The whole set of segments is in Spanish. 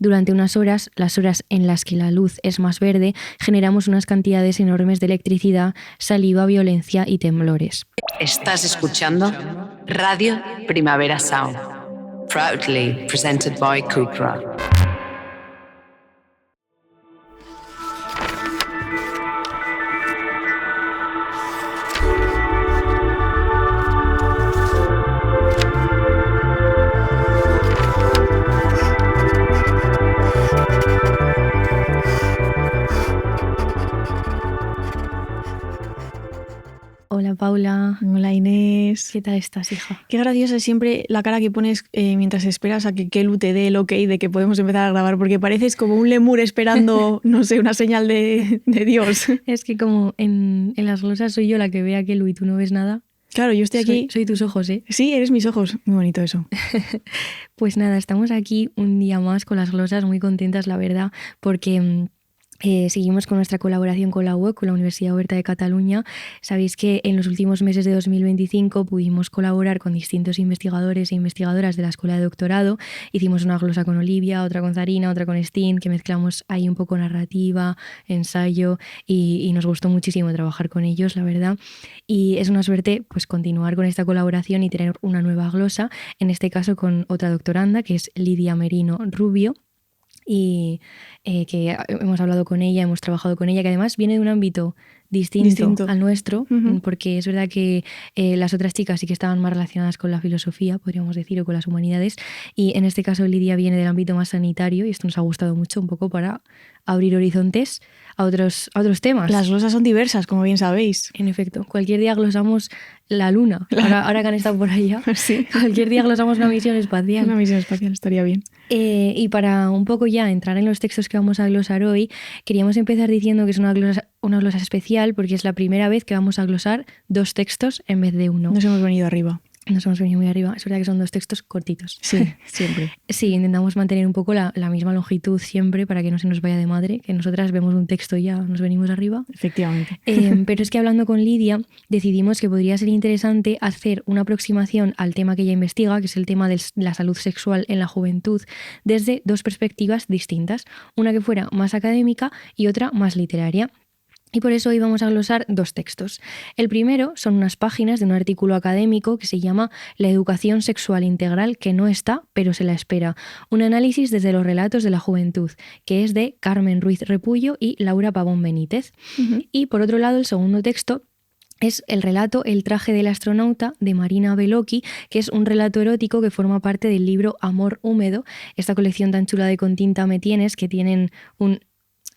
Durante unas horas, las horas en las que la luz es más verde, generamos unas cantidades enormes de electricidad, saliva, violencia y temblores. Estás escuchando Radio Primavera Sound, proudly presented by Cupra. Hola Paula. Hola Inés. ¿Qué tal estás, hija? Qué graciosa es siempre la cara que pones mientras esperas a que Kelu te dé el ok de que podemos empezar a grabar, porque pareces como un lemur esperando, no sé, una señal de Dios. Es que como en las glosas soy yo la que ve a Kelu y tú no ves nada. Claro, yo estoy aquí. Soy tus ojos, ¿eh? Sí, eres mis ojos. Muy bonito eso. Pues nada, estamos aquí un día más con las glosas, muy contentas, la verdad, porque seguimos con nuestra colaboración con la UOC, con la Universidad Oberta de Cataluña. Sabéis que en los últimos meses de 2025 pudimos colaborar con distintos investigadores e investigadoras de la Escuela de Doctorado. Hicimos una glosa con Olivia, otra con Zarina, otra con Steen, que mezclamos ahí un poco narrativa, ensayo y nos gustó muchísimo trabajar con ellos, la verdad. Y es una suerte pues continuar con esta colaboración y tener una nueva glosa, en este caso con otra doctoranda, que es Lidia Merino Rubio, y que hemos hablado con ella, hemos trabajado con ella, que además viene de un ámbito distinto al nuestro, porque es verdad que las otras chicas sí que estaban más relacionadas con la filosofía, podríamos decir, o con las humanidades, y en este caso Lidia viene del ámbito más sanitario, y esto nos ha gustado mucho un poco para abrir horizontes a otros temas. Las glosas son diversas, como bien sabéis. En efecto, cualquier día glosamos la luna, ahora que han estado por allá. Sí. Cualquier día glosamos una misión espacial. Una misión espacial estaría bien. Y para un poco ya entrar en los textos que vamos a glosar hoy, queríamos empezar diciendo que es una glosa especial porque es la primera vez que vamos a glosar 2 textos en vez de uno. Nos hemos venido arriba. Nos hemos venido muy arriba. Es verdad que son 2 textos cortitos. Sí, siempre. Sí, intentamos mantener un poco la misma longitud siempre para que no se nos vaya de madre, que nosotras vemos un texto y ya nos venimos arriba. Efectivamente. Pero es que hablando con Lidia decidimos que podría ser interesante hacer una aproximación al tema que ella investiga, que es el tema de la salud sexual en la juventud, desde 2 perspectivas distintas. Una que fuera más académica y otra más literaria. Y por eso hoy vamos a glosar 2 textos. El primero son unas páginas de un artículo académico que se llama La educación sexual integral que no está, pero se la espera. Un análisis desde los relatos de la juventud, que es de Carmen Ruiz Repullo y Laura Pavón Benítez. Y por otro lado, el segundo texto es el relato El traje del astronauta de Marina Bellocchi, que es un relato erótico que forma parte del libro Amor húmedo, esta colección tan chula de Con tinta me tienes, que tienen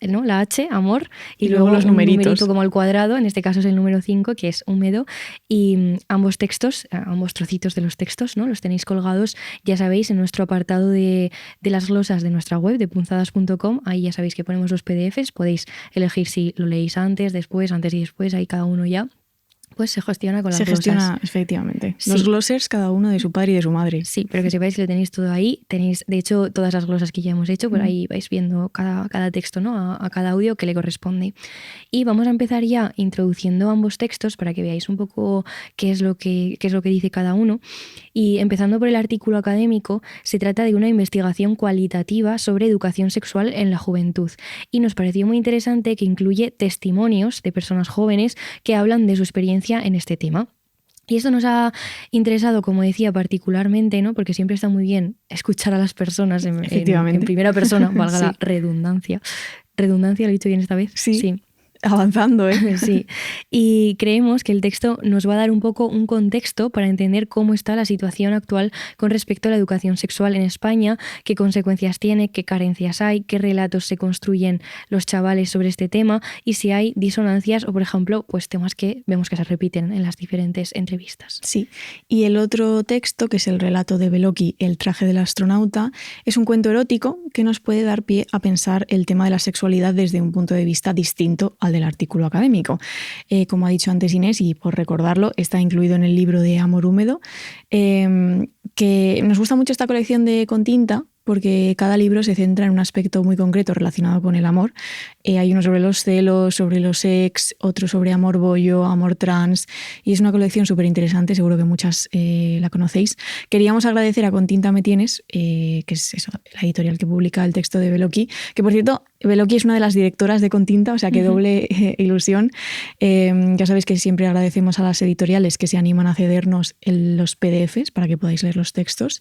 ¿no? La H, amor, y luego los numeritos. Un numerito como al cuadrado, en este caso es el número 5, que es húmedo, y ambos textos, ambos trocitos de los textos, ¿no? Los tenéis colgados, ya sabéis, en nuestro apartado de las glosas de nuestra web, de punzadas.com, ahí ya sabéis que ponemos los PDFs, podéis elegir si lo leéis antes y después, ahí cada uno ya pues se gestiona con las glosas. Se gestiona, efectivamente. Sí. Los glosers, cada uno de su padre y de su madre. Sí, pero que sepáis que lo tenéis todo ahí. Tenéis, de hecho, todas las glosas que ya hemos hecho, por ahí vais viendo cada texto, ¿no? A cada audio que le corresponde. Y vamos a empezar ya introduciendo ambos textos para que veáis un poco qué es lo que dice cada uno. Y empezando por el artículo académico, se trata de una investigación cualitativa sobre educación sexual en la juventud. Y nos pareció muy interesante que incluye testimonios de personas jóvenes que hablan de su experiencia en este tema. Y esto nos ha interesado, como decía, particularmente, ¿no? Porque siempre está muy bien escuchar a las personas en primera persona, valga sí. La redundancia. ¿Redundancia lo he dicho bien esta vez? Sí. Avanzando, ¿eh? Sí. Y creemos que el texto nos va a dar un poco un contexto para entender cómo está la situación actual con respecto a la educación sexual en España, qué consecuencias tiene, qué carencias hay, qué relatos se construyen los chavales sobre este tema y si hay disonancias o, por ejemplo, pues temas que vemos que se repiten en las diferentes entrevistas. Sí. Y el otro texto, que es el relato de Bellocchi, El traje del astronauta, es un cuento erótico que nos puede dar pie a pensar el tema de la sexualidad desde un punto de vista distinto al del artículo académico. Como ha dicho antes Inés, y por recordarlo, está incluido en el libro de Amor húmedo, que nos gusta mucho esta colección de Con tinta, porque cada libro se centra en un aspecto muy concreto relacionado con el amor, Hay uno sobre los celos, sobre los ex, otro sobre amor bollo, amor trans, y es una colección súper interesante, seguro que muchas la conocéis. Queríamos agradecer a Con Tinta Me Tienes, que es eso, la editorial que publica el texto de Beloki, que por cierto, Beloki es una de las directoras de Con Tinta, o sea que doble ilusión. Ya sabéis que siempre agradecemos a las editoriales que se animan a cedernos los PDFs para que podáis leer los textos.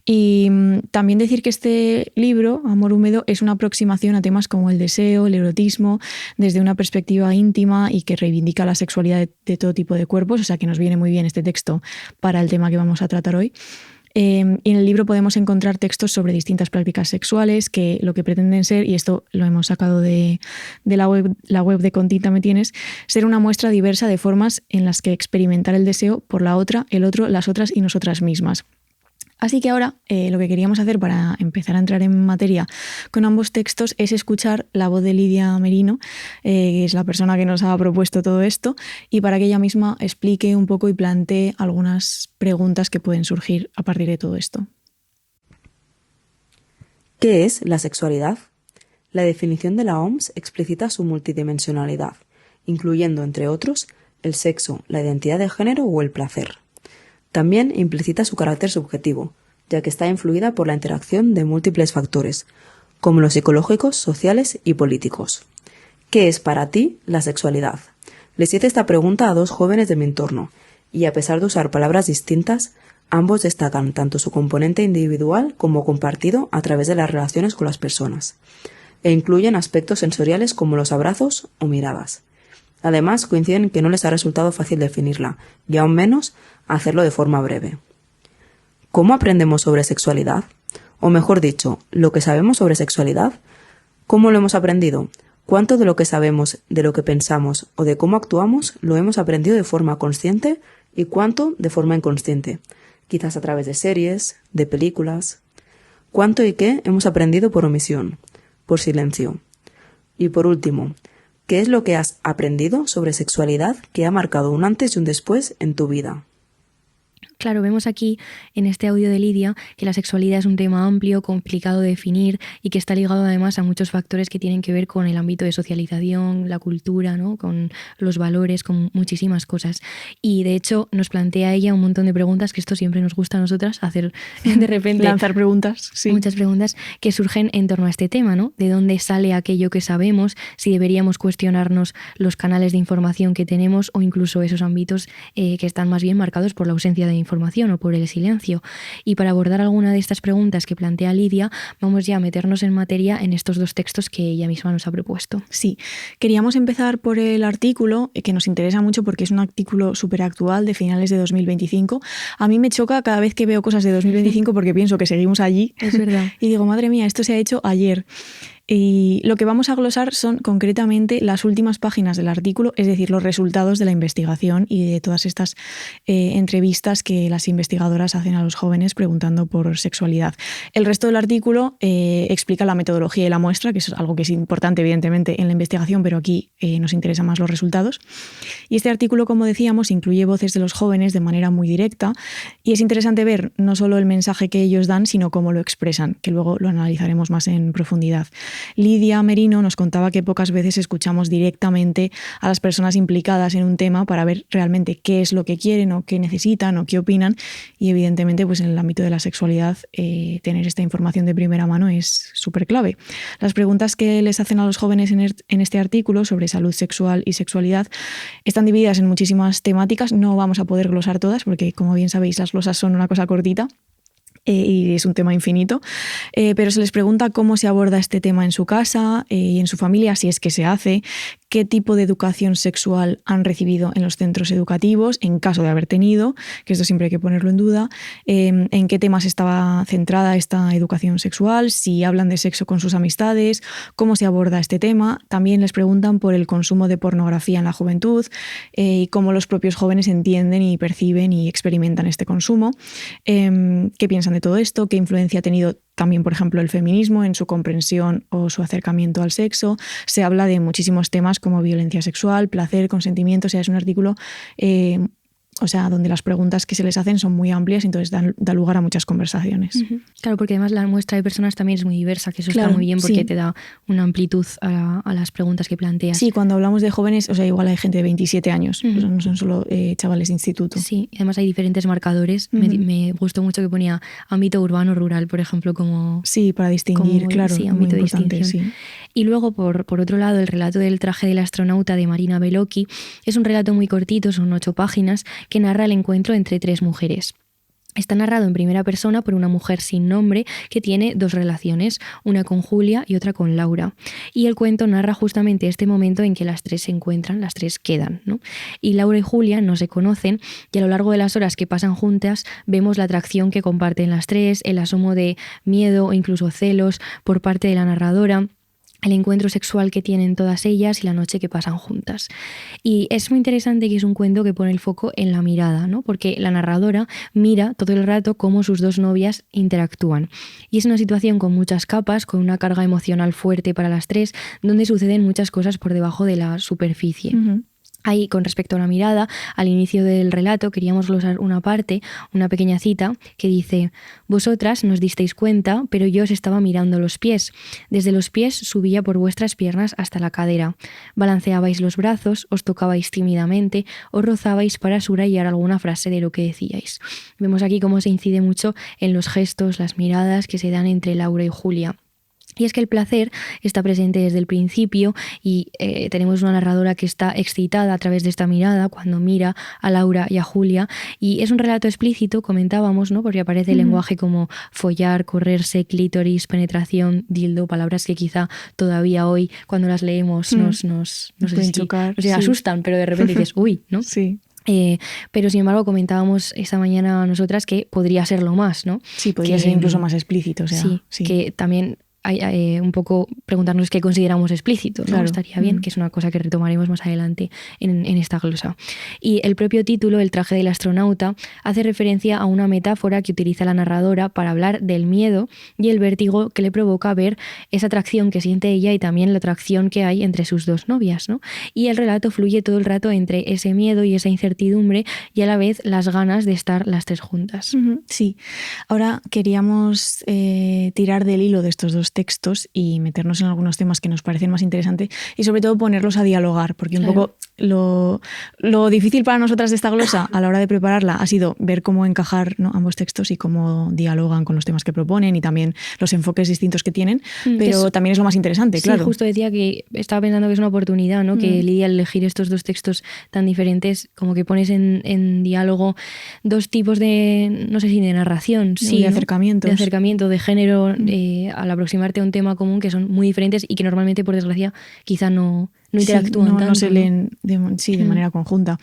Y también decir que este libro, Amor Húmedo, es una aproximación a temas como el deseo, el erotismo, desde una perspectiva íntima y que reivindica la sexualidad de todo tipo de cuerpos, o sea que nos viene muy bien este texto para el tema que vamos a tratar hoy. Y en el libro podemos encontrar textos sobre distintas prácticas sexuales que lo que pretenden ser, y esto lo hemos sacado de la web de Con Tinta Me Tienes, ser una muestra diversa de formas en las que experimentar el deseo por la otra, el otro, las otras y nosotras mismas. Así que ahora lo que queríamos hacer para empezar a entrar en materia con ambos textos es escuchar la voz de Lidia Merino, que es la persona que nos ha propuesto todo esto, y para que ella misma explique un poco y plantee algunas preguntas que pueden surgir a partir de todo esto. ¿Qué es la sexualidad? La definición de la OMS explicita su multidimensionalidad, incluyendo, entre otros, el sexo, la identidad de género o el placer. También implicita su carácter subjetivo, ya que está influida por la interacción de múltiples factores, como los psicológicos, sociales y políticos. ¿Qué es para ti la sexualidad? Les hice esta pregunta a 2 jóvenes de mi entorno, y a pesar de usar palabras distintas, ambos destacan tanto su componente individual como compartido a través de las relaciones con las personas, e incluyen aspectos sensoriales como los abrazos o miradas. Además, coinciden en que no les ha resultado fácil definirla, y aún menos hacerlo de forma breve. ¿Cómo aprendemos sobre sexualidad? O mejor dicho, lo que sabemos sobre sexualidad, ¿cómo lo hemos aprendido? ¿Cuánto de lo que sabemos, de lo que pensamos o de cómo actuamos lo hemos aprendido de forma consciente y cuánto de forma inconsciente? Quizás a través de series, de películas. ¿Cuánto y qué hemos aprendido por omisión, por silencio? Y por último, ¿qué es lo que has aprendido sobre sexualidad que ha marcado un antes y un después en tu vida? Claro, vemos aquí en este audio de Lidia que la sexualidad es un tema amplio, complicado de definir y que está ligado además a muchos factores que tienen que ver con el ámbito de socialización, la cultura, ¿no? Con los valores, con muchísimas cosas. Y de hecho nos plantea ella un montón de preguntas, que esto siempre nos gusta a nosotras, hacer de repente... Lanzar preguntas, sí. Muchas preguntas que surgen en torno a este tema, ¿no? ¿De dónde sale aquello que sabemos? Si deberíamos cuestionarnos los canales de información que tenemos o incluso esos ámbitos que están más bien marcados por la ausencia de información o por el silencio. Y para abordar alguna de estas preguntas que plantea Lidia, vamos ya a meternos en materia en estos 2 textos que ella misma nos ha propuesto. Sí, queríamos empezar por el artículo, que nos interesa mucho porque es un artículo súper actual de finales de 2025. A mí me choca cada vez que veo cosas de 2025 porque pienso que seguimos allí. Es verdad. Y digo, madre mía, esto se ha hecho ayer. Y lo que vamos a glosar son concretamente las últimas páginas del artículo, es decir, los resultados de la investigación y de todas estas entrevistas que las investigadoras hacen a los jóvenes preguntando por sexualidad. El resto del artículo explica la metodología y la muestra, que es algo que es importante evidentemente en la investigación, pero aquí nos interesan más los resultados. Y este artículo, como decíamos, incluye voces de los jóvenes de manera muy directa y es interesante ver no solo el mensaje que ellos dan, sino cómo lo expresan, que luego lo analizaremos más en profundidad. Lidia Merino nos contaba que pocas veces escuchamos directamente a las personas implicadas en un tema para ver realmente qué es lo que quieren o qué necesitan o qué opinan, y evidentemente pues en el ámbito de la sexualidad tener esta información de primera mano es súper clave. Las preguntas que les hacen a los jóvenes en este artículo sobre salud sexual y sexualidad están divididas en muchísimas temáticas. No vamos a poder glosar todas porque, como bien sabéis, las glosas son una cosa cortita. Y es un tema infinito, pero se les pregunta cómo se aborda este tema en su casa y en su familia, si es que se hace, qué tipo de educación sexual han recibido en los centros educativos, en caso de haber tenido, que esto siempre hay que ponerlo en duda, en qué temas estaba centrada esta educación sexual, si hablan de sexo con sus amistades, cómo se aborda este tema. También les preguntan por el consumo de pornografía en la juventud y cómo los propios jóvenes entienden y perciben y experimentan este consumo, qué piensan de todo esto, qué influencia ha tenido también, por ejemplo, el feminismo en su comprensión o su acercamiento al sexo. Se habla de muchísimos temas como violencia sexual, placer, consentimiento. O sea, es un artículo o sea, donde las preguntas que se les hacen son muy amplias y entonces da lugar a muchas conversaciones. Claro, porque además la muestra de personas también es muy diversa, que eso Claro, está muy bien porque sí. te da una amplitud a las preguntas que planteas. Sí, cuando hablamos de jóvenes, o sea, igual hay gente de 27 años, o sea, no son solo chavales de instituto. Sí, además hay diferentes marcadores. Me gustó mucho que ponía ámbito urbano-rural, por ejemplo, como... Sí, para distinguir, como, claro, sí, muy ámbito de importante, distinción. sí. Y luego, por otro lado, el relato del traje del astronauta de Marina Bellocchi es un relato muy cortito, son 8 páginas, que narra el encuentro entre 3 mujeres. Está narrado en primera persona por una mujer sin nombre que tiene 2 relaciones, una con Julia y otra con Laura. Y el cuento narra justamente este momento en que las 3 se encuentran, las 3 quedan, ¿no? Y Laura y Julia no se conocen y a lo largo de las horas que pasan juntas vemos la atracción que comparten las 3, el asomo de miedo o incluso celos por parte de la narradora, el encuentro sexual que tienen todas ellas y la noche que pasan juntas. Y es muy interesante que es un cuento que pone el foco en la mirada, ¿no? Porque la narradora mira todo el rato cómo sus 2 novias interactúan. Y es una situación con muchas capas, con una carga emocional fuerte para las 3, donde suceden muchas cosas por debajo de la superficie. Ahí, con respecto a la mirada, al inicio del relato queríamos glosar una parte, una pequeña cita, que dice: «Vosotras nos disteis cuenta, pero yo os estaba mirando los pies. Desde los pies subía por vuestras piernas hasta la cadera. Balanceabais los brazos, os tocabais tímidamente, os rozabais para subrayar alguna frase de lo que decíais». Vemos aquí cómo se incide mucho en los gestos, las miradas que se dan entre Laura y Julia. Y es que el placer está presente desde el principio y tenemos una narradora que está excitada a través de esta mirada cuando mira a Laura y a Julia. Y es un relato explícito, comentábamos, ¿no? Porque aparece el lenguaje como follar, correrse, clítoris, penetración, dildo, palabras que quizá todavía hoy cuando las leemos nos pueden chocar, nos asustan, pero de repente dices, uy, ¿no? Sí. Pero sin embargo comentábamos esta mañana nosotras que podría serlo más, ¿no? Sí, podría ser incluso más explícito. O sea, sí, que también hay un poco preguntarnos qué consideramos explícito, ¿no? Claro. Estaría bien, que es una cosa que retomaremos más adelante en esta glosa. Y el propio título, El traje del astronauta, hace referencia a una metáfora que utiliza la narradora para hablar del miedo y el vértigo que le provoca ver esa atracción que siente ella y también la atracción que hay entre sus 2 novias, ¿no? Y el relato fluye todo el rato entre ese miedo y esa incertidumbre y a la vez las ganas de estar las 3 juntas. Sí. Ahora queríamos tirar del hilo de estos 2 textos y meternos en algunos temas que nos parecen más interesantes y sobre todo ponerlos a dialogar, porque un poco lo difícil para nosotras de esta glosa a la hora de prepararla ha sido ver cómo encajar, ¿no?, ambos textos y cómo dialogan con los temas que proponen y también los enfoques distintos que tienen, pero también es lo más interesante, claro. Sí, justo decía que estaba pensando que es una oportunidad, ¿no? Que Lidia, al elegir estos 2 textos tan diferentes, como que pones en diálogo 2 tipos de, no sé si de narración, sí, de acercamientos. De acercamiento, de género, al aproximarte a un tema común que son muy diferentes y que normalmente, por desgracia, quizá no interactúan tanto. No se leen de manera conjunta.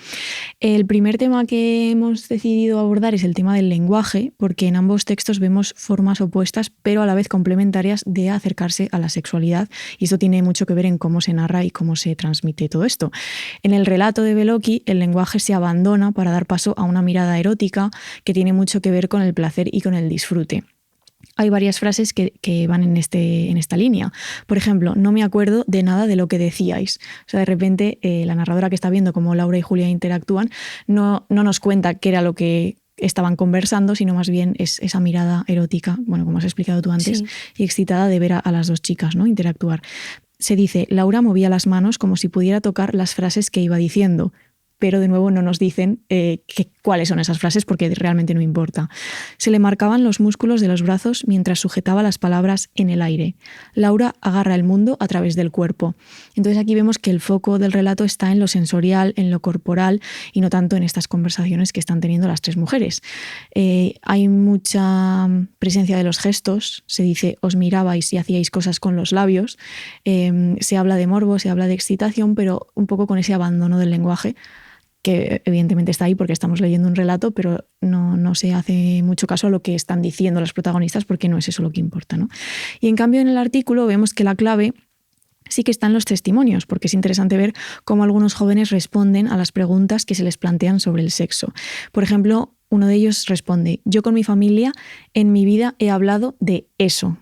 El primer tema que hemos decidido abordar es el tema del lenguaje, porque en ambos textos vemos formas opuestas, pero a la vez complementarias de acercarse a la sexualidad, y esto tiene mucho que ver en cómo se narra y cómo se transmite todo esto. En el relato de Bellocchi, el lenguaje se abandona para dar paso a una mirada erótica que tiene mucho que ver con el placer y con el disfrute. Hay varias frases que van en esta línea. Por ejemplo, no me acuerdo de nada de lo que decíais. O sea, de repente la narradora que está viendo cómo Laura y Julia interactúan no nos cuenta qué era lo que estaban conversando, sino más bien es esa mirada erótica, bueno, como has explicado tú antes, y excitada de ver a las 2 chicas, ¿no?, interactuar. Se dice, Laura movía las manos como si pudiera tocar las frases que iba diciendo, pero de nuevo no nos dicen cuáles son esas frases porque realmente no importa. Se le marcaban los músculos de los brazos mientras sujetaba las palabras en el aire. Laura agarra el mundo a través del cuerpo. Entonces aquí vemos que el foco del relato está en lo sensorial, en lo corporal y no tanto en estas conversaciones que están teniendo las 3 mujeres. Hay mucha presencia de los gestos, se dice os mirabais y hacíais cosas con los labios, se habla de morbo, se habla de excitación, pero un poco con ese abandono del lenguaje, que evidentemente está ahí porque estamos leyendo un relato, pero no se hace mucho caso a lo que están diciendo las protagonistas porque no es eso lo que importa, ¿no? Y en cambio en el artículo vemos que la clave sí que está en los testimonios, porque es interesante ver cómo algunos jóvenes responden a las preguntas que se les plantean sobre el sexo. Por ejemplo, uno de ellos responde, yo con mi familia en mi vida he hablado de eso.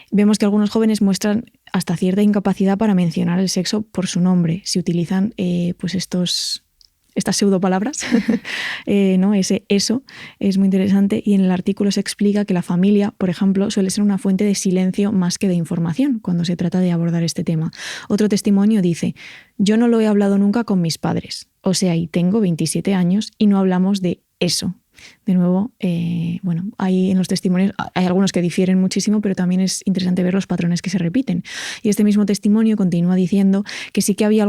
Vemos que algunos jóvenes muestran hasta cierta incapacidad para mencionar el sexo por su nombre, si utilizan pues estos estas pseudopalabras, ¿no? Eso es muy interesante, y en el artículo se explica que la familia, por ejemplo, suele ser una fuente de silencio más que de información cuando se trata de abordar este tema. Otro testimonio dice: yo no lo he hablado nunca con mis padres, o sea, y tengo 27 años y no hablamos de eso. De nuevo, bueno, hay en los testimonios, hay algunos que difieren muchísimo, pero también es interesante ver los patrones que se repiten. Y este mismo testimonio continúa diciendo que sí que había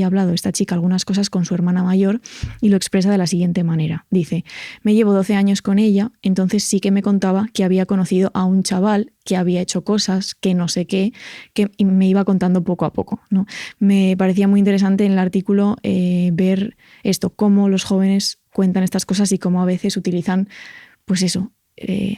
hablado esta chica algunas cosas con su hermana mayor, y lo expresa de la siguiente manera. Dice: me llevo 12 años con ella, entonces sí que me contaba que había conocido a un chaval que había hecho cosas, que no sé qué, que me iba contando poco a poco, ¿no? Me parecía muy interesante en el artículo ver esto, cómo los jóvenes cuentan estas cosas y cómo a veces utilizan, pues eso,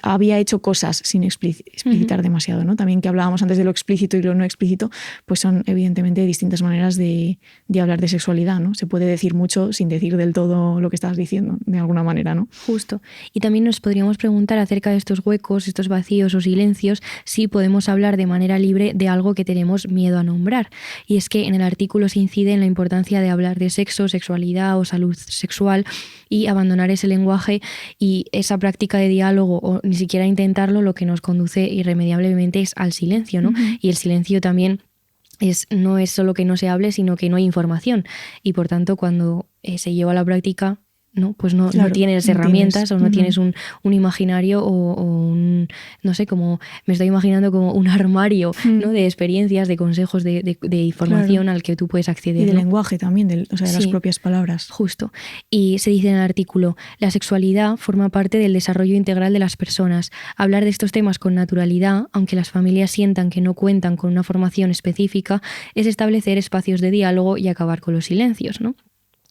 había hecho cosas sin explicitar demasiado, ¿no? También, que hablábamos antes de lo explícito y lo no explícito, pues son evidentemente distintas maneras de hablar de sexualidad, ¿no? Se puede decir mucho sin decir del todo lo que estás diciendo, de alguna manera, ¿no? Justo. Y también nos podríamos preguntar acerca de estos huecos, estos vacíos o silencios, si podemos hablar de manera libre de algo que tenemos miedo a nombrar. Y es que en el artículo se incide en la importancia de hablar de sexo, sexualidad o salud sexual, y abandonar ese lenguaje y esa práctica de diálogo, o ni siquiera intentarlo, lo que nos conduce irremediablemente es al silencio, ¿no? Y el silencio también no es solo que no se hable, sino que no hay información. Y por tanto, cuando se lleva a la práctica, ¿no? Pues no tienes herramientas, o no tienes un imaginario o un, no sé, como me estoy imaginando como un armario, ¿no? De experiencias, de consejos, de información al que tú puedes acceder. Y de ¿no? lenguaje también, de las propias palabras. Justo. Y se dice en el artículo: la sexualidad forma parte del desarrollo integral de las personas. Hablar de estos temas con naturalidad, aunque las familias sientan que no cuentan con una formación específica, es establecer espacios de diálogo y acabar con los silencios, ¿no?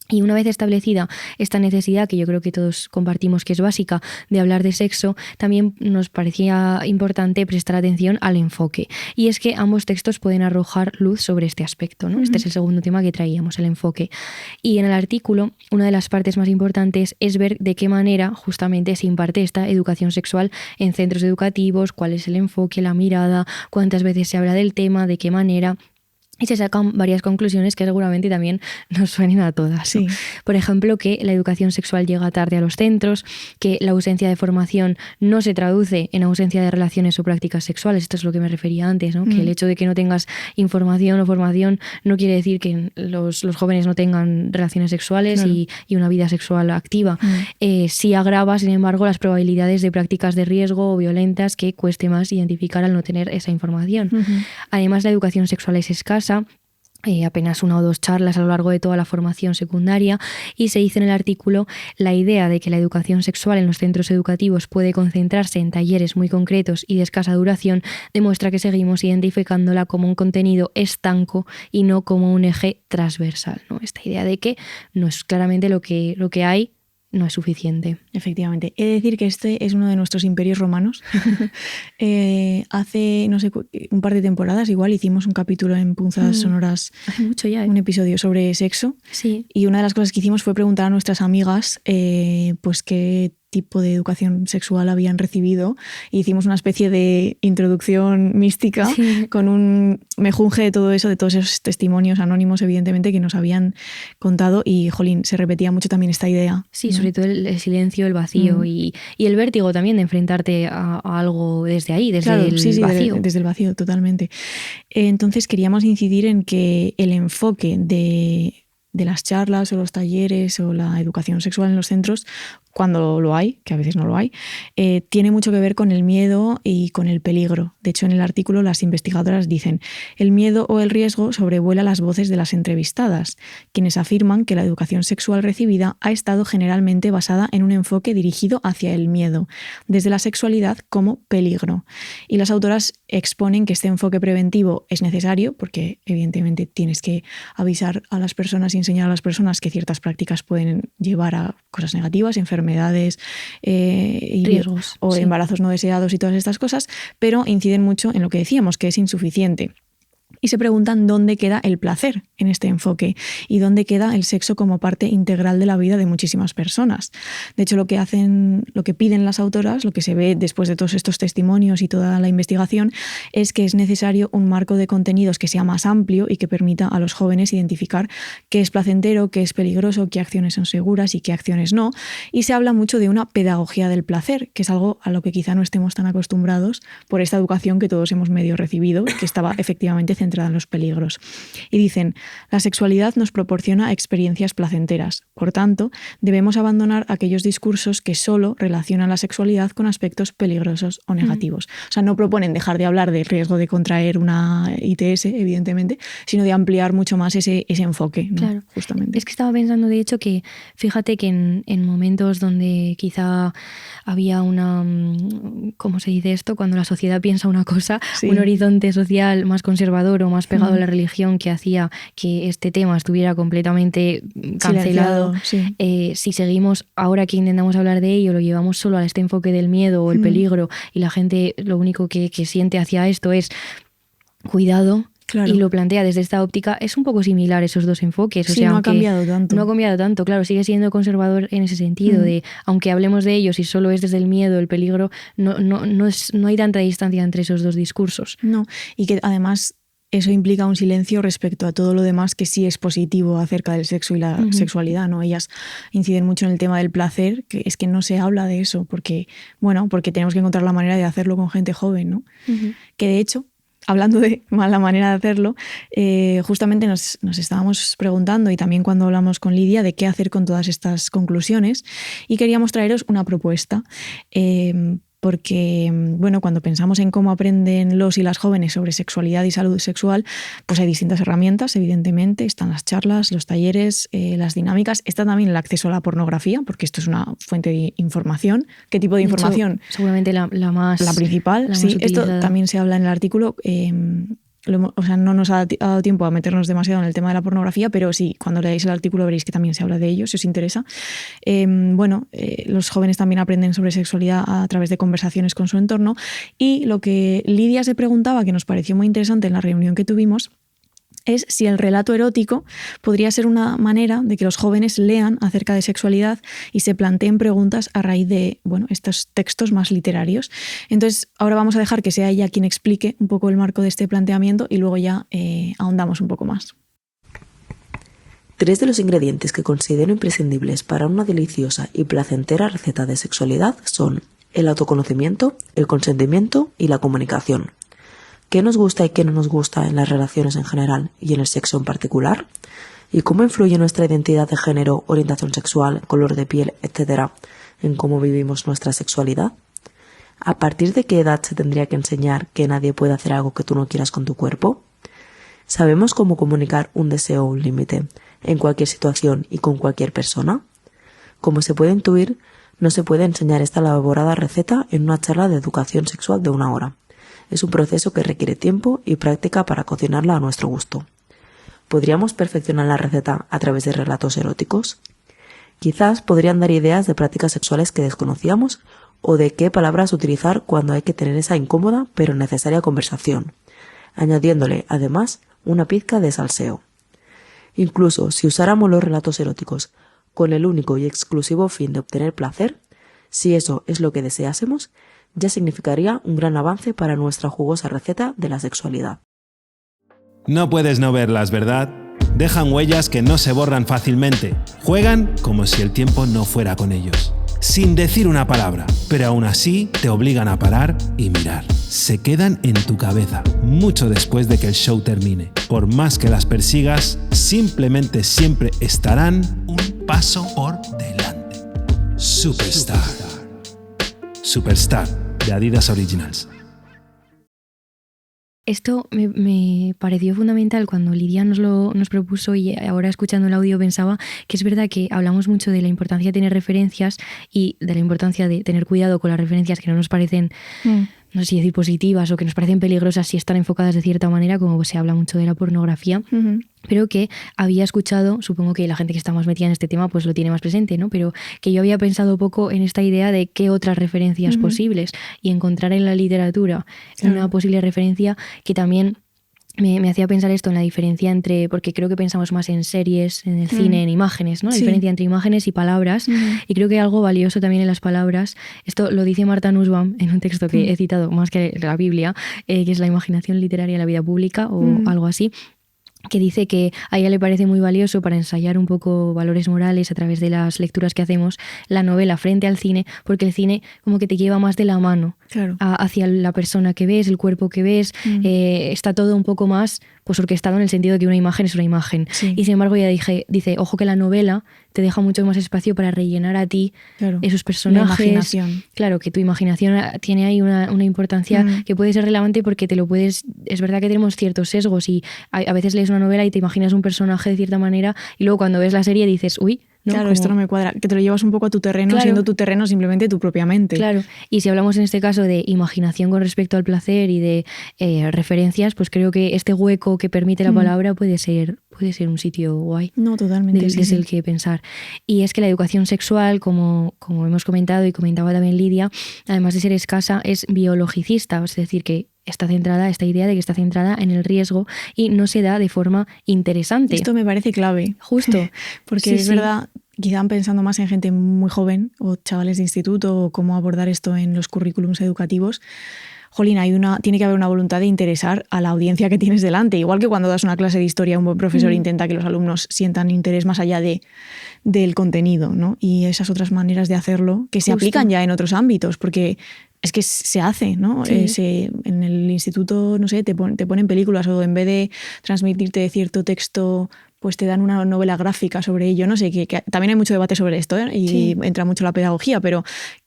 Y una vez establecida esta necesidad, que yo creo que todos compartimos, que es básica, de hablar de sexo, también nos parecía importante prestar atención al enfoque. Y es que ambos textos pueden arrojar luz sobre este aspecto, ¿no? Este es el segundo tema que traíamos, el enfoque. Y en el artículo, una de las partes más importantes es ver de qué manera justamente se imparte esta educación sexual en centros educativos, cuál es el enfoque, la mirada, cuántas veces se habla del tema, de qué manera. Y se sacan varias conclusiones que seguramente también nos suenen a todas, ¿no? Sí. Por ejemplo, que la educación sexual llega tarde a los centros, que la ausencia de formación no se traduce en ausencia de relaciones o prácticas sexuales. Esto es lo que me refería antes, ¿no? Que el hecho de que no tengas información o formación no quiere decir que los jóvenes no tengan relaciones sexuales y una vida sexual activa. Sí agrava, sin embargo, las probabilidades de prácticas de riesgo o violentas que cueste más identificar al no tener esa información. Además, la educación sexual es escasa. Apenas 1 o 2 charlas a lo largo de toda la formación secundaria, y se dice en el artículo: la idea de que la educación sexual en los centros educativos puede concentrarse en talleres muy concretos y de escasa duración demuestra que seguimos identificándola como un contenido estanco y no como un eje transversal, ¿no? Esta idea de que no es claramente lo que hay, no es suficiente. Efectivamente. He de decir que este es uno de nuestros imperios romanos. Hace, no sé, un par de temporadas igual hicimos un capítulo en Punzadas Sonoras. Hace mucho ya, un episodio sobre sexo. Sí. Y una de las cosas que hicimos fue preguntar a nuestras amigas pues qué tipo de educación sexual habían recibido. E hicimos una especie de introducción mística con un mejunje de todo eso, de todos esos testimonios anónimos, evidentemente, que nos habían contado. Y, jolín, se repetía mucho también esta idea. Sí, ¿no? Sobre todo el silencio, el vacío y el vértigo también de enfrentarte a algo desde ahí, desde el vacío. Desde el vacío, totalmente. Entonces queríamos incidir en que el enfoque de las charlas o los talleres o la educación sexual en los centros, cuando lo hay, que a veces no lo hay, tiene mucho que ver con el miedo y con el peligro. De hecho, en el artículo las investigadoras dicen: el miedo o el riesgo sobrevuela las voces de las entrevistadas, quienes afirman que la educación sexual recibida ha estado generalmente basada en un enfoque dirigido hacia el miedo, desde la sexualidad como peligro. Y las autoras exponen que este enfoque preventivo es necesario porque, evidentemente, tienes que avisar a las personas y enseñar a las personas que ciertas prácticas pueden llevar a cosas negativas, enfermedades, y riesgos o embarazos no deseados y todas estas cosas, pero inciden mucho en lo que decíamos, que es insuficiente. Y se preguntan dónde queda el placer en este enfoque y dónde queda el sexo como parte integral de la vida de muchísimas personas. De hecho, lo que piden las autoras, lo que se ve después de todos estos testimonios y toda la investigación, es que es necesario un marco de contenidos que sea más amplio y que permita a los jóvenes identificar qué es placentero, qué es peligroso, qué acciones son seguras y qué acciones no. Y se habla mucho de una pedagogía del placer, que es algo a lo que quizá no estemos tan acostumbrados por esta educación que todos hemos medio recibido, que estaba efectivamente centrada en los peligros. Y dicen, la sexualidad nos proporciona experiencias placenteras. Por tanto, debemos abandonar aquellos discursos que solo relacionan la sexualidad con aspectos peligrosos o negativos. O sea, no proponen dejar de hablar del riesgo de contraer una ITS, evidentemente, sino de ampliar mucho más ese enfoque, ¿no? Claro. Justamente. Es que estaba pensando, de hecho, que fíjate que en momentos donde quizá había una, ¿cómo se dice esto? Cuando la sociedad piensa una cosa, Sí. un horizonte social más conservador o más pegado a la religión que hacía que este tema estuviera completamente cancelado. Silenciado, sí. Si seguimos, ahora que intentamos hablar de ello, lo llevamos solo a este enfoque del miedo o el peligro, y la gente lo único que siente hacia esto es cuidado. Claro. Y lo plantea desde esta óptica, es un poco similar esos dos enfoques. O Sí, sea, no ha cambiado tanto. No ha cambiado tanto, claro, sigue siendo conservador en ese sentido, de aunque hablemos de ellos y solo es desde el miedo, el peligro, no hay tanta distancia entre esos dos discursos. No, y que además eso implica un silencio respecto a todo lo demás que sí es positivo acerca del sexo y la sexualidad, ¿no? Ellas inciden mucho en el tema del placer, que es que no se habla de eso, porque tenemos que encontrar la manera de hacerlo con gente joven, ¿no? Que de hecho, hablando de la manera de hacerlo, justamente nos estábamos preguntando, y también cuando hablamos con Lidia, de qué hacer con todas estas conclusiones, y queríamos traeros una propuesta. Porque, cuando pensamos en cómo aprenden los y las jóvenes sobre sexualidad y salud sexual, pues hay distintas herramientas, evidentemente. Están las charlas, los talleres, las dinámicas. Está también el acceso a la pornografía, porque esto es una fuente de información. ¿Qué tipo de información? Hecho, seguramente la principal. La más sí, utilizada. Esto también se habla en el artículo. No nos ha dado tiempo a meternos demasiado en el tema de la pornografía, pero sí, cuando leáis el artículo veréis que también se habla de ello, si os interesa. Los jóvenes también aprenden sobre sexualidad a través de conversaciones con su entorno, y lo que Lidia se preguntaba, que nos pareció muy interesante en la reunión que tuvimos, es si el relato erótico podría ser una manera de que los jóvenes lean acerca de sexualidad y se planteen preguntas a raíz de estos textos más literarios. Entonces, ahora vamos a dejar que sea ella quien explique un poco el marco de este planteamiento y luego ya ahondamos un poco más. 3 de los ingredientes que considero imprescindibles para una deliciosa y placentera receta de sexualidad son el autoconocimiento, el consentimiento y la comunicación. ¿Qué nos gusta y qué no nos gusta en las relaciones en general y en el sexo en particular? ¿Y cómo influye nuestra identidad de género, orientación sexual, color de piel, etcétera, en cómo vivimos nuestra sexualidad? ¿A partir de qué edad se tendría que enseñar que nadie puede hacer algo que tú no quieras con tu cuerpo? ¿Sabemos cómo comunicar un deseo o un límite en cualquier situación y con cualquier persona? Como se puede intuir, no se puede enseñar esta elaborada receta en una charla de educación sexual de 1 hora. Es un proceso que requiere tiempo y práctica para cocinarla a nuestro gusto. ¿Podríamos perfeccionar la receta a través de relatos eróticos? Quizás podrían dar ideas de prácticas sexuales que desconocíamos o de qué palabras utilizar cuando hay que tener esa incómoda pero necesaria conversación, añadiéndole, además, una pizca de salseo. Incluso si usáramos los relatos eróticos con el único y exclusivo fin de obtener placer, si eso es lo que deseásemos, ya significaría un gran avance para nuestra jugosa receta de la sexualidad. No puedes no verlas, ¿verdad? Dejan huellas que no se borran fácilmente. Juegan como si el tiempo no fuera con ellos. Sin decir una palabra, pero aún así te obligan a parar y mirar. Se quedan en tu cabeza, mucho después de que el show termine. Por más que las persigas, simplemente siempre estarán un paso por delante. Superstar. Superstar, de Adidas Originals. Esto me pareció fundamental cuando Lidia nos propuso, y ahora escuchando el audio pensaba que es verdad que hablamos mucho de la importancia de tener referencias y de la importancia de tener cuidado con las referencias que no nos parecen, no sé si decir positivas o que nos parecen peligrosas si están enfocadas de cierta manera, como se habla mucho de la pornografía. Pero que había escuchado, supongo que la gente que está más metida en este tema pues lo tiene más presente, ¿no? Pero que yo había pensado poco en esta idea de qué otras referencias posibles, y encontrar en la literatura una posible referencia que también me hacía pensar esto en la diferencia entre, porque creo que pensamos más en series, en el cine, en imágenes, ¿no? La diferencia entre imágenes y palabras. Y creo que hay algo valioso también en las palabras. Esto lo dice Martha Nussbaum en un texto que he citado más que la Biblia, que es La imaginación literaria en la vida pública o algo así, que dice que a ella le parece muy valioso para ensayar un poco valores morales a través de las lecturas que hacemos, la novela frente al cine, porque el cine como que te lleva más de la mano hacia la persona que ves, el cuerpo que ves, está todo un poco más pues orquestado en el sentido de que una imagen es una imagen. Y sin embargo ella dice, ojo que la novela te deja mucho más espacio para rellenar a ti esos personajes. La imaginación. Claro, que tu imaginación tiene ahí una importancia que puede ser relevante porque te lo puedes... Es verdad que tenemos ciertos sesgos y a veces lees una novela y te imaginas un personaje de cierta manera y luego cuando ves la serie dices, uy, ¿no? Claro, como... esto no me cuadra. Que te lo llevas un poco a tu terreno, siendo tu terreno simplemente tu propia mente. Claro, y si hablamos en este caso de imaginación con respecto al placer y de referencias, pues creo que este hueco que permite la palabra puede ser un sitio guay. No, totalmente. Desde el que pensar. Y es que la educación sexual, como hemos comentado y comentaba también Lidia, además de ser escasa, es biologicista, es decir, que esta idea de que está centrada en el riesgo y no se da de forma interesante. Esto me parece clave. Justo. Porque es verdad, quizá pensando más en gente muy joven o chavales de instituto o cómo abordar esto en los currículums educativos, jolín, tiene que haber una voluntad de interesar a la audiencia que tienes delante. Igual que cuando das una clase de historia, un buen profesor intenta que los alumnos sientan interés más allá del contenido, ¿no? Y esas otras maneras de hacerlo que se aplican ya en otros ámbitos, porque es que se hace, ¿no? En el instituto, no sé, te ponen películas o en vez de transmitirte cierto texto, pues te dan una novela gráfica sobre ello. No sé, que también hay mucho debate sobre esto, ¿eh? Y entra mucho la pedagogía, pero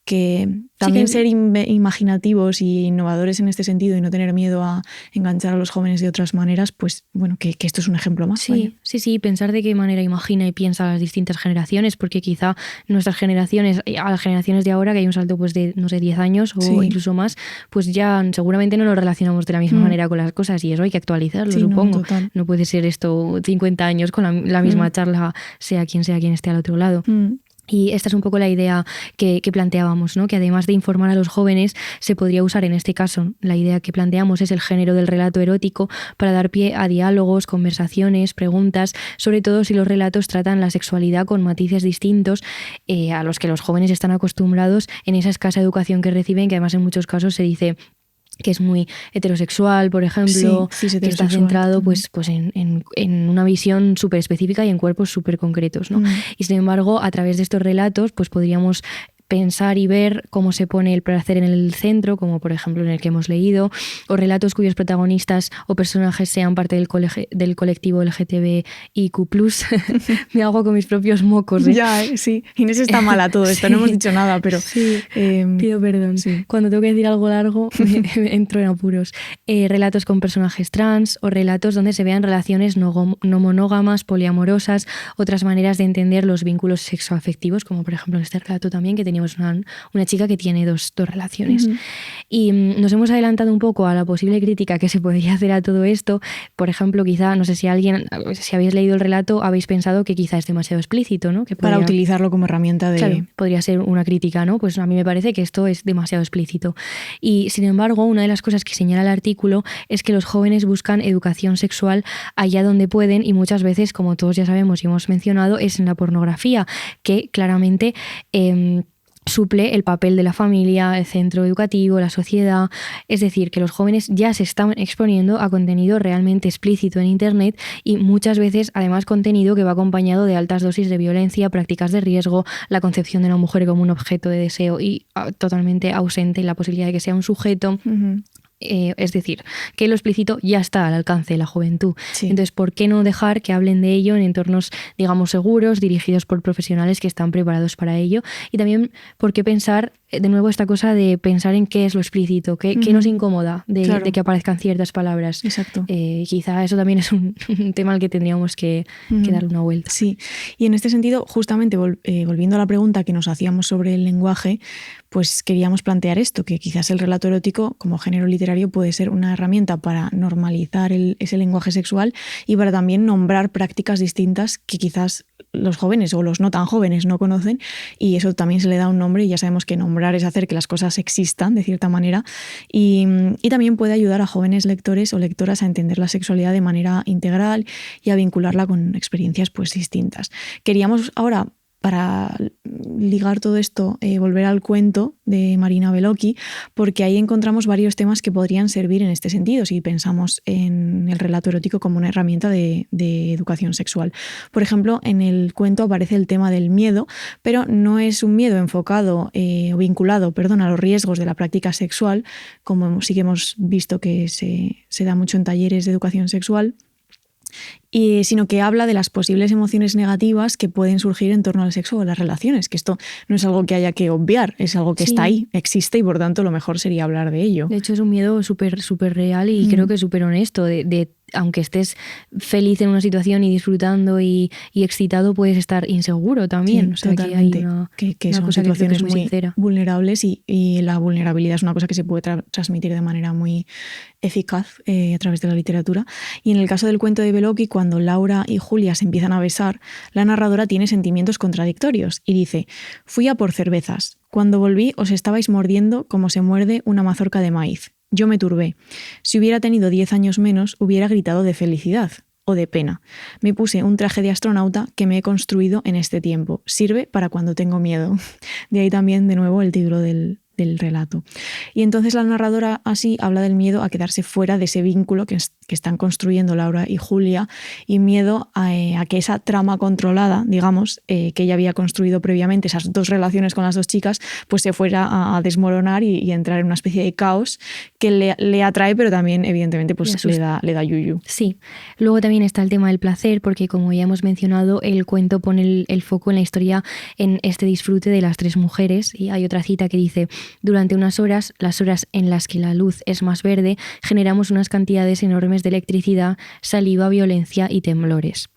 que también ser imaginativos y innovadores en este sentido y no tener miedo a enganchar a los jóvenes de otras maneras, pues bueno, que esto es un ejemplo más. Sí, pensar de qué manera imagina y piensa a las distintas generaciones, porque quizá nuestras generaciones, a las generaciones de ahora, que hay un salto pues de, no sé, 10 años o incluso más, pues ya seguramente no nos relacionamos de la misma manera con las cosas y eso hay que actualizarlo, supongo. No puede ser esto 50 años con la misma charla, sea quien esté al otro lado. Y esta es un poco la idea que planteábamos, ¿no? Que además de informar a los jóvenes, se podría usar en este caso, la idea que planteamos es el género del relato erótico para dar pie a diálogos, conversaciones, preguntas, sobre todo si los relatos tratan la sexualidad con matices distintos a los que los jóvenes están acostumbrados en esa escasa educación que reciben, que además en muchos casos se dice que es muy heterosexual, por ejemplo, que está centrado pues en una visión súper específica y en cuerpos súper concretos, ¿no? Y sin embargo, a través de estos relatos, pues podríamos pensar y ver cómo se pone el placer en el centro, como por ejemplo en el que hemos leído, o relatos cuyos protagonistas o personajes sean parte del colectivo LGTBIQ+. Me hago con mis propios mocos. Ya, sí. Inés está mala todo esto, no hemos dicho nada, pero... pido perdón. Cuando tengo que decir algo largo me entro en apuros. Relatos con personajes trans o relatos donde se vean relaciones no monógamas, poliamorosas, otras maneras de entender los vínculos sexoafectivos, como por ejemplo en este relato también que teníamos una chica que tiene dos relaciones. Y nos hemos adelantado un poco a la posible crítica que se podría hacer a todo esto. Por ejemplo, quizá, no sé si habéis leído el relato, habéis pensado que quizá es demasiado explícito, ¿no? Que para utilizarlo como herramienta de... Claro, podría ser una crítica, ¿no? Pues a mí me parece que esto es demasiado explícito. Y sin embargo, una de las cosas que señala el artículo es que los jóvenes buscan educación sexual allá donde pueden y muchas veces, como todos ya sabemos y hemos mencionado, es en la pornografía, que claramente... suple el papel de la familia, el centro educativo, la sociedad. Es decir, que los jóvenes ya se están exponiendo a contenido realmente explícito en Internet y muchas veces además contenido que va acompañado de altas dosis de violencia, prácticas de riesgo, la concepción de la mujer como un objeto de deseo y totalmente ausente la posibilidad de que sea un sujeto. Es decir, que lo explícito ya está al alcance de la juventud. Entonces, ¿por qué no dejar que hablen de ello en entornos, digamos, seguros, dirigidos por profesionales que están preparados para ello? Y también, ¿por qué pensar, de nuevo, esta cosa de pensar en qué es lo explícito? ¿Qué nos incomoda de que aparezcan ciertas palabras? Exacto. Quizá eso también es un tema al que tendríamos que darle una vuelta. Sí, y en este sentido, justamente volviendo a la pregunta que nos hacíamos sobre el lenguaje, pues queríamos plantear esto, que quizás el relato erótico como género literario puede ser una herramienta para normalizar ese lenguaje sexual y para también nombrar prácticas distintas que quizás los jóvenes o los no tan jóvenes no conocen, y eso también se le da un nombre, y ya sabemos que nombrar es hacer que las cosas existan de cierta manera, y también puede ayudar a jóvenes lectores o lectoras a entender la sexualidad de manera integral y a vincularla con experiencias pues distintas. Queríamos ahora, para ligar todo esto, volver al cuento de Marina Bellocchi, porque ahí encontramos varios temas que podrían servir en este sentido si pensamos en el relato erótico como una herramienta de educación sexual. Por ejemplo, en el cuento aparece el tema del miedo, pero no es un miedo enfocado o vinculado, a los riesgos de la práctica sexual, como sí que hemos visto que se da mucho en talleres de educación sexual, sino que habla de las posibles emociones negativas que pueden surgir en torno al sexo o las relaciones, que esto no es algo que haya que obviar, es algo que está ahí, existe, y por tanto lo mejor sería hablar de ello. De hecho, es un miedo súper real y creo que súper honesto, de aunque estés feliz en una situación y disfrutando y excitado, puedes estar inseguro también. Sí, o sea, totalmente. Que hay son cosa situaciones que es muy sincera. vulnerables, y la vulnerabilidad es una cosa que se puede transmitir de manera muy eficaz a través de la literatura. Y en el caso del cuento de Bellocchi, cuando Laura y Julia se empiezan a besar, la narradora tiene sentimientos contradictorios y dice: «Fui a por cervezas. Cuando volví os estabais mordiendo como se muerde una mazorca de maíz. Yo me turbé. Si hubiera tenido 10 años menos, hubiera gritado de felicidad o de pena. Me puse un traje de astronauta que me he construido en este tiempo. Sirve para cuando tengo miedo». De ahí también, de nuevo, el título del relato. Y entonces la narradora así habla del miedo a quedarse fuera de ese vínculo que están construyendo Laura y Julia, y miedo a que esa trama controlada, digamos, que ella había construido previamente, esas dos relaciones con las dos chicas, pues se fuera a desmoronar y entrar en una especie de caos que le atrae, pero también evidentemente pues le da yuyu. Sí. Luego también está el tema del placer, porque como ya hemos mencionado, el cuento pone el foco en la historia, en este disfrute de las tres mujeres, y hay otra cita que dice: «Durante unas horas, las horas en las que la luz es más verde, generamos unas cantidades enormes de electricidad, saliva, violencia y temblores».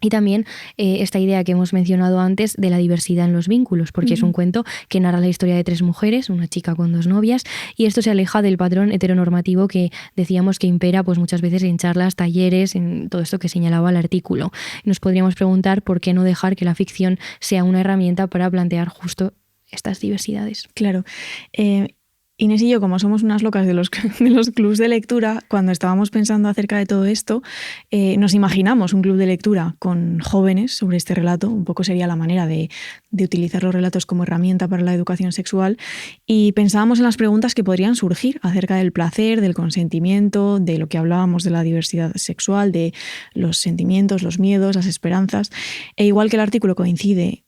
Y también esta idea que hemos mencionado antes de la diversidad en los vínculos, porque es un cuento que narra la historia de tres mujeres, una chica con dos novias, y esto se aleja del patrón heteronormativo que decíamos que impera pues muchas veces en charlas, talleres, en todo esto que señalaba el artículo. Nos podríamos preguntar por qué no dejar que la ficción sea una herramienta para plantear justo estas diversidades. Claro. Inés y yo, como somos unas locas de los clubs de lectura, cuando estábamos pensando acerca de todo esto, nos imaginamos un club de lectura con jóvenes sobre este relato. Un poco sería la manera de utilizar los relatos como herramienta para la educación sexual, y pensábamos en las preguntas que podrían surgir acerca del placer, del consentimiento, de lo que hablábamos de la diversidad sexual, de los sentimientos, los miedos, las esperanzas. E igual que el artículo incide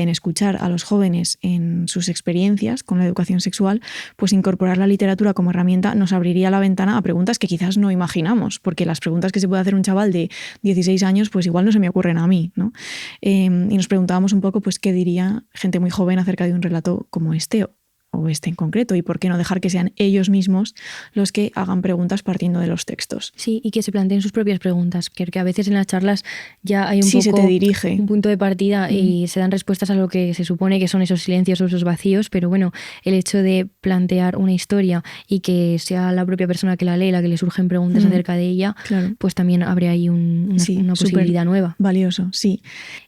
en escuchar a los jóvenes en sus experiencias con la educación sexual, pues incorporar la literatura como herramienta nos abriría la ventana a preguntas que quizás no imaginamos, porque las preguntas que se puede hacer un chaval de 16 años pues igual no se me ocurren a mí, ¿no? Y nos preguntábamos un poco pues qué diría gente muy joven acerca de un relato como este o este en concreto, y por qué no dejar que sean ellos mismos los que hagan preguntas partiendo de los textos. Sí, y que se planteen sus propias preguntas, porque a veces en las charlas ya hay se te dirige un punto de partida y se dan respuestas a lo que se supone que son esos silencios o esos vacíos, pero bueno, el hecho de plantear una historia y que sea la propia persona que la lee la que le surgen preguntas acerca de ella, claro, pues también abre ahí una posibilidad nueva. Valioso, sí.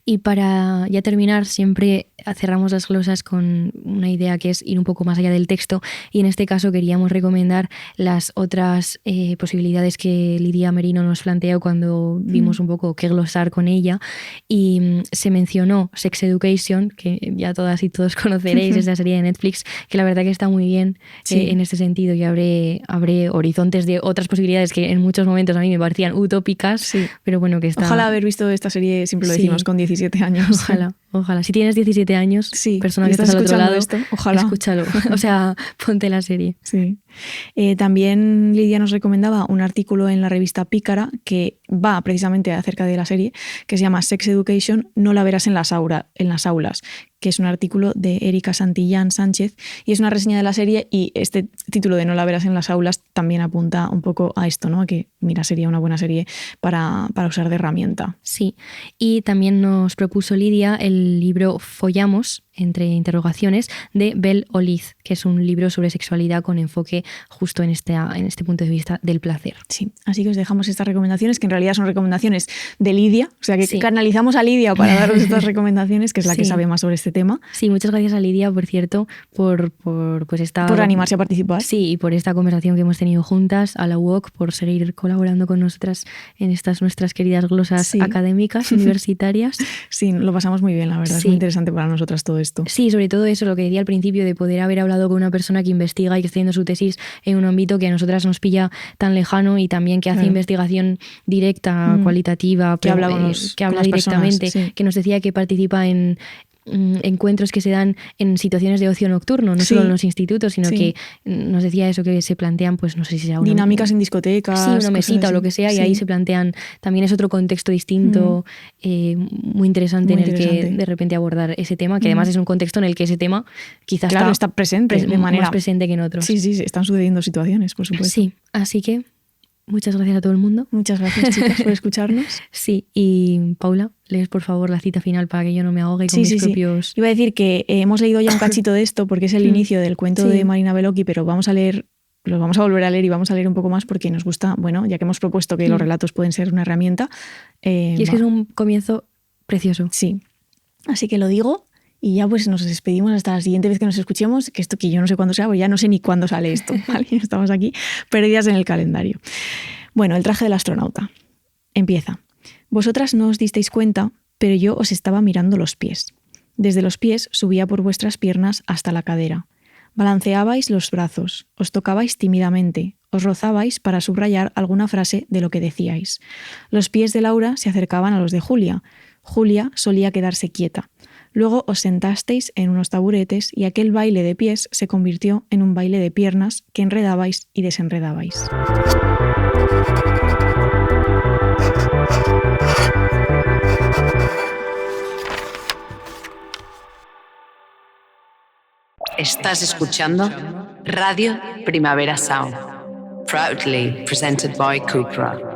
Y para ya terminar, siempre cerramos las glosas con una idea que es ir un poco más allá del texto, y en este caso queríamos recomendar las otras posibilidades que Lidia Merino nos planteó cuando vimos un poco qué glosar con ella, y se mencionó Sex Education, que ya todas y todos conoceréis, esa serie de Netflix, que la verdad que está muy bien en este sentido, y abre horizontes de otras posibilidades que en muchos momentos a mí me parecían utópicas, pero bueno, que está... Ojalá haber visto esta serie, siempre lo decimos, con 17 años. Ojalá. Si tienes 17 años, persona que estás al otro lado, ojalá. Escúchalo. O sea, ponte la serie. Sí. También Lidia nos recomendaba un artículo en la revista Pícara que va precisamente acerca de la serie, que se llama Sex Education, no la verás en las aulas, que es un artículo de Erika Santillán Sánchez, y es una reseña de la serie, y este título de no la verás en las aulas también apunta un poco a esto, ¿no? A que, mira, sería una buena serie para usar de herramienta. Sí, y también nos propuso Lidia el libro Follamos, entre interrogaciones, de Bel Oliz, que es un libro sobre sexualidad con enfoque justo en este punto de vista del placer. Sí, así que os dejamos estas recomendaciones, que en realidad son recomendaciones de Lidia, o sea que sí. canalizamos a Lidia para daros estas recomendaciones, que es la que sabe más sobre este tema. Sí, muchas gracias a Lidia, por cierto, por animarse a participar. Sí, y por esta conversación que hemos tenido juntas, a la UOC, por seguir colaborando con nosotras en estas nuestras queridas glosas académicas, universitarias. Sí, lo pasamos muy bien, la verdad, es muy interesante para nosotras todo esto. Sí, sobre todo eso, lo que decía al principio, de poder haber hablado con una persona que investiga y que está haciendo su tesis en un ámbito que a nosotras nos pilla tan lejano, y también que hace investigación directa, cualitativa, que habla directamente, personas, que nos decía que participa en encuentros que se dan en situaciones de ocio nocturno, no solo en los institutos, sino que nos decía eso, que se plantean, pues no sé si sea dinámicas en discotecas, una mesita o lo que sea, y ahí se plantean, también es otro contexto distinto, muy interesante, en el que de repente abordar ese tema, que además es un contexto en el que ese tema quizás está presente de manera más presente que en otros. Sí, están sucediendo situaciones, por supuesto. Sí, así que muchas gracias a todo el mundo. Muchas gracias, chicas, por escucharnos. Sí, y Paula, lees por favor la cita final para que yo no me ahogue con mis propios... Iba a decir que hemos leído ya un cachito de esto porque es el inicio del cuento de Marina Bellocchi, pero los vamos a volver a leer y vamos a leer un poco más porque nos gusta, bueno, ya que hemos propuesto que los relatos pueden ser una herramienta. Y es que es un comienzo precioso. Sí, así que lo digo. Y ya pues nos despedimos hasta la siguiente vez que nos escuchemos, que esto que yo no sé cuándo sea, porque ya no sé ni cuándo sale esto, ¿vale? Estamos aquí perdidas en el calendario. Bueno, el traje del astronauta. Empieza. Vosotras no os disteis cuenta, pero yo os estaba mirando los pies. Desde los pies subía por vuestras piernas hasta la cadera. Balanceabais los brazos, os tocabais tímidamente, os rozabais para subrayar alguna frase de lo que decíais. Los pies de Laura se acercaban a los de Julia. Julia solía quedarse quieta. Luego os sentasteis en unos taburetes y aquel baile de pies se convirtió en un baile de piernas que enredabais y desenredabais. Estás escuchando Radio Primavera Sound, proudly presented by Cupra.